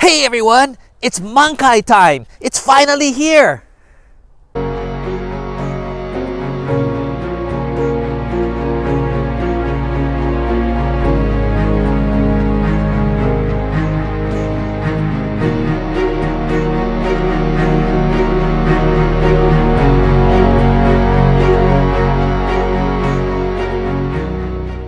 Hey everyone, it's Mankai time! It's finally here!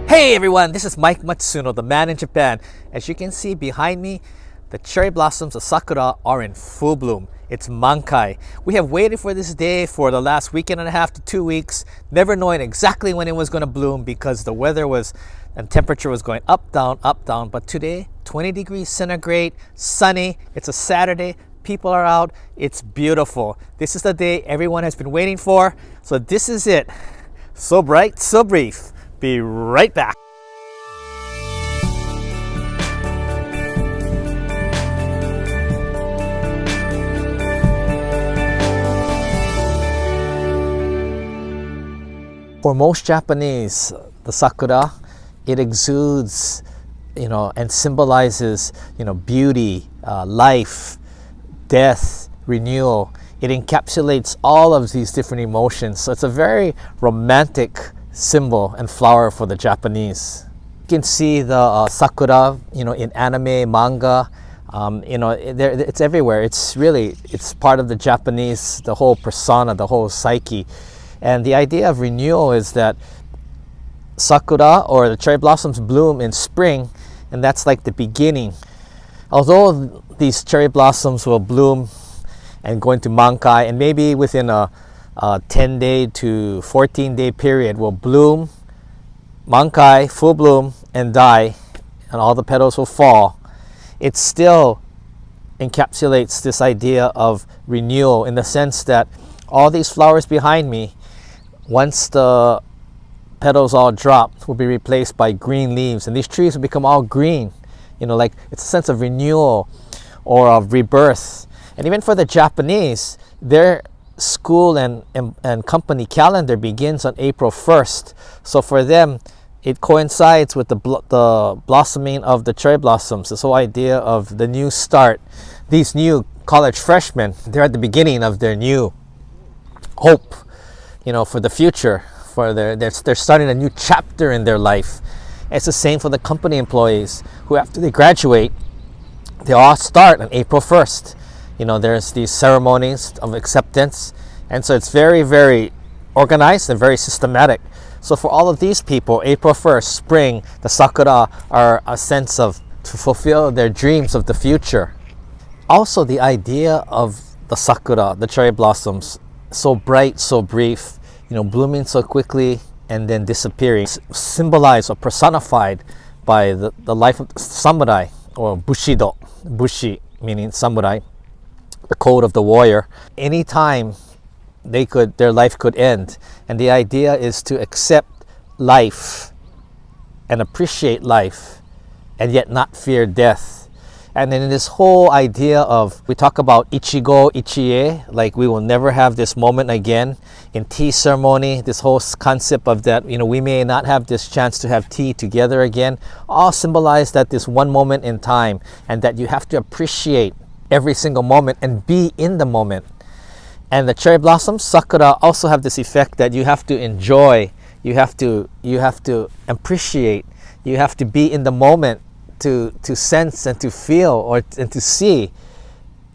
Hey everyone, this is Mike Matsuno, the man in Japan. As you can see behind me, the cherry blossoms of Sakura are in full bloom. It's Mankai. We have waited for this day for the last weekend and a half to 2 weeks, never knowing exactly when it was going to bloom because the weather was and temperature was going up, down, but today, 20 degrees centigrade, sunny, it's a Saturday, people are out, it's beautiful. This is the day everyone has been waiting for, so this is it. So bright, so brief. Be right back. For most Japanese, the Sakura, it exudes, and symbolizes, beauty, life, death, renewal. It encapsulates all of these different emotions. So it's a very romantic symbol and flower for the Japanese. You can see the Sakura, in anime, manga, it's everywhere. It's part of the Japanese, the whole persona, the whole psyche. And the idea of renewal is that Sakura, or the cherry blossoms, bloom in spring, and that's like the beginning. Although these cherry blossoms will bloom and go into Mankai, and maybe within a 10-day to 14-day period will bloom, Mankai, full bloom, and die, and all the petals will fall. It still encapsulates this idea of renewal in the sense that all these flowers behind me, once the petals all drop, will be replaced by green leaves, and these trees will become all green. Like it's a sense of renewal or of rebirth. And even for the Japanese, their school and company calendar begins on April 1st. So for them, it coincides with the blossoming of the cherry blossoms. This whole idea of the new start. These new college freshmen, they're at the beginning of their new hope, for the future. They're starting a new chapter in their life. It's the same for the company employees who, after they graduate, they all start on April 1st. There's these ceremonies of acceptance, and so it's very, very organized and very systematic. So for all of these people, April 1st, spring, the Sakura are a sense of to fulfill their dreams of the future. Also, the idea of the Sakura, the cherry blossoms, so bright, so brief, blooming so quickly and then disappearing, symbolized or personified by the life of the samurai, or bushido, bushi meaning samurai, the code of the warrior. Anytime their life could end, and the idea is to accept life and appreciate life and yet not fear death. And then in this whole idea of, we talk about ichigo ichie, like we will never have this moment again. In tea ceremony, this whole concept of that, we may not have this chance to have tea together again, all symbolize that this one moment in time, and that you have to appreciate every single moment and be in the moment. And the cherry blossoms, Sakura, also have this effect that you have to enjoy, you have to appreciate, you have to be in the moment to sense and to feel and to see,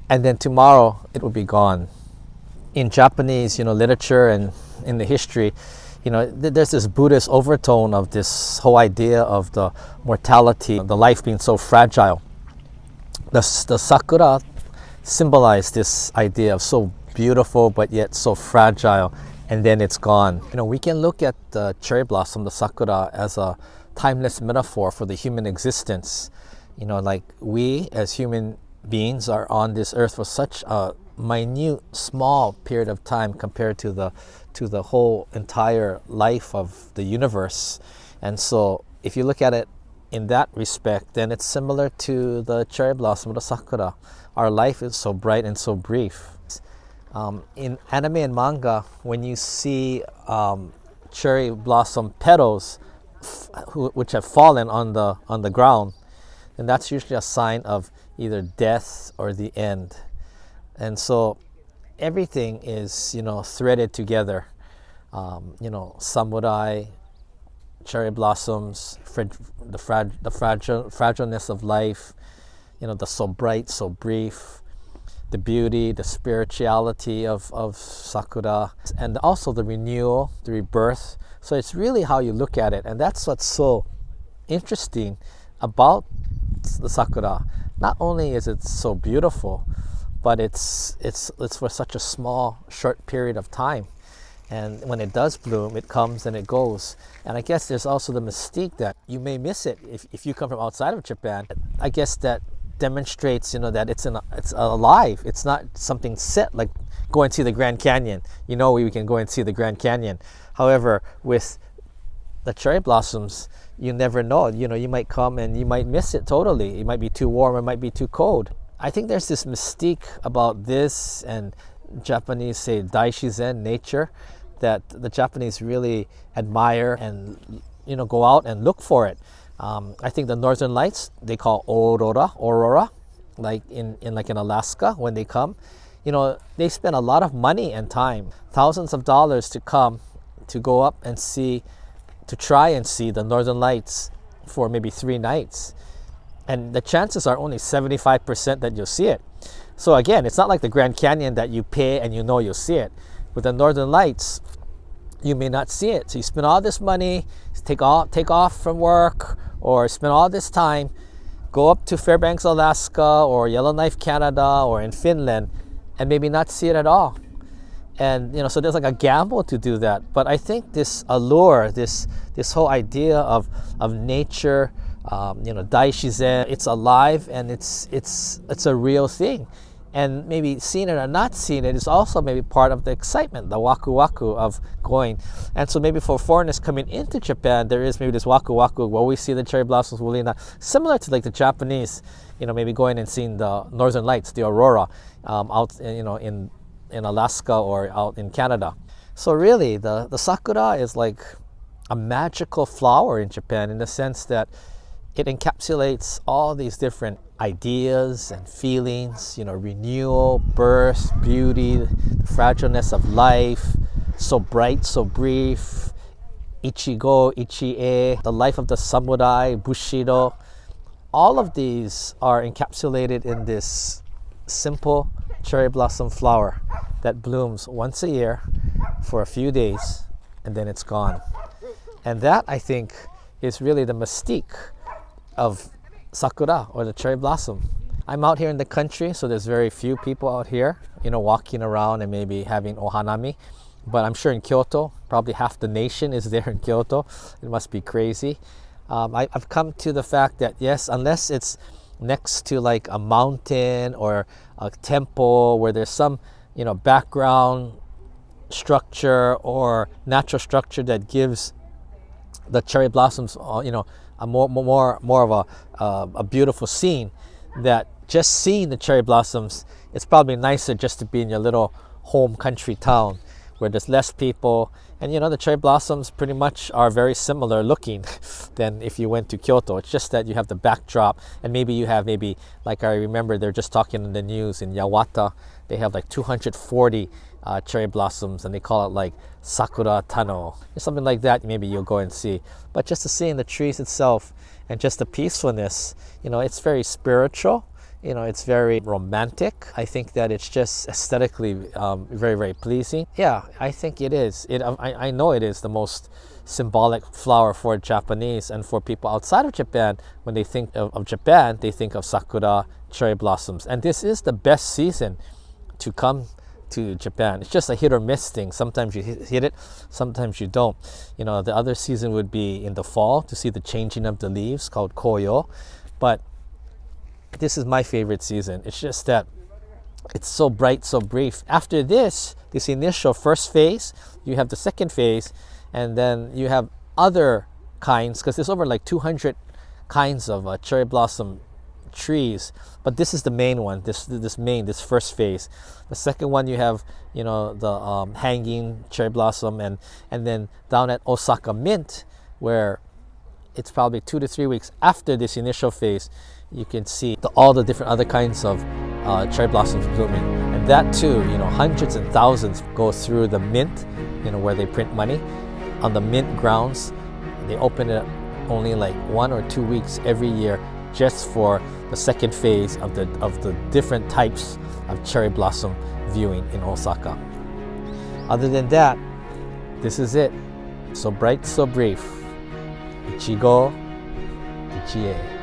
and then tomorrow it will be gone. In Japanese, literature and in the history, there's this Buddhist overtone of this whole idea of the mortality, the life being so fragile. The Sakura symbolize this idea of so beautiful but yet so fragile, and then it's gone. We can look at the cherry blossom, the Sakura, as a timeless metaphor for the human existence. Like we as human beings are on this earth for such a minute, small period of time compared to the whole entire life of the universe. And so if you look at it in that respect, then it's similar to the cherry blossom, the Sakura. Our life is so bright and so brief. In anime and manga, when you see cherry blossom petals which have fallen on the ground, then that's usually a sign of either death or the end. And so everything is, threaded together. Samurai, cherry blossoms, the fragileness of life, the so bright, so brief, the beauty, the spirituality of Sakura, and also the renewal, the rebirth. So it's really how you look at it, and that's what's so interesting about the Sakura. Not only is it so beautiful, but it's for such a small, short period of time. And when it does bloom, it comes and it goes. And I guess there's also the mystique that you may miss it if you come from outside of Japan. I guess that demonstrates, that it's alive. It's not something set like go and see the Grand Canyon. We can go and see the Grand Canyon. However, with the cherry blossoms, you never know. You might come and you might miss it totally. It might be too warm, it might be too cold. I think there's this mystique about this and Japanese, say, daishizen, nature, that the Japanese really admire and go out and look for it. I think the Northern Lights they call aurora, like in Alaska when they come. They spend a lot of money and time, thousands of dollars to come to go up and try and see the Northern Lights for maybe 3 nights, and the chances are only 75% that you'll see it. So again, it's not like the Grand Canyon that you pay and you'll see it. With the Northern Lights, you may not see it. So you spend all this money, take off from work, or spend all this time, go up to Fairbanks, Alaska, or Yellowknife, Canada, or in Finland, and maybe not see it at all. And so there's like a gamble to do that. But I think this allure, this whole idea of nature, daishizen, it's alive and it's a real thing. And maybe seeing it or not seeing it is also maybe part of the excitement, the waku waku of going. And so maybe for foreigners coming into Japan, there is maybe this waku waku, will we see the cherry blossoms, will we not? Similar to like the Japanese, maybe going and seeing the Northern Lights, the aurora, out in Alaska or out in Canada. So really, the Sakura is like a magical flower in Japan, in the sense that it encapsulates all these different ideas and feelings, renewal, birth, beauty, the fragileness of life, so bright, so brief, ichigo, ichie, the life of the samurai, bushido. All of these are encapsulated in this simple cherry blossom flower that blooms once a year for a few days, and then it's gone. And that, I think, is really the mystique of Sakura, or the cherry blossom. I'm out here in the country, so there's very few people out here, walking around and maybe having ohanami. But I'm sure in Kyoto, probably half the nation is there in Kyoto. It must be crazy. I've come to the fact that yes, unless it's next to like a mountain or a temple where there's some, background structure or natural structure that gives the cherry blossoms, a more of a beautiful scene, that just seeing the cherry blossoms, it's probably nicer just to be in your little home country town where there's less people. And the cherry blossoms pretty much are very similar looking than if you went to Kyoto. It's just that you have the backdrop, and maybe you have like I remember they're just talking in the news in Yawata, they have like 240 cherry blossoms, and they call it like Sakura Tano or something like that. Maybe you'll go and see. But just to see in the trees itself and just the peacefulness, it's very spiritual. It's very romantic. I think that it's just aesthetically very, very pleasing. Yeah, I think it is. I know it is the most symbolic flower for Japanese, and for people outside of Japan, when they think of Japan, they think of Sakura, cherry blossoms. And this is the best season to come to Japan. It's just a hit or miss thing. Sometimes you hit it, sometimes you don't. The other season would be in the fall to see the changing of the leaves, called koyo. But this is my favorite season. It's just that it's so bright, so brief. After this initial first phase, you have the second phase, and then you have other kinds, because there's over like 200 kinds of cherry blossom trees, but this is the main one, this first phase. The second one, you have the hanging cherry blossom, and then down at Osaka Mint, where it's probably 2 to 3 weeks after this initial phase, you can see all the different other kinds of cherry blossoms blooming. And that too, hundreds and thousands go through the mint, where they print money. On the mint grounds, they open it only like 1 or 2 weeks every year just for the second phase of the different types of cherry blossom viewing in Osaka. Other than that, this is it. So bright, so brief. Ichigo, Ichie.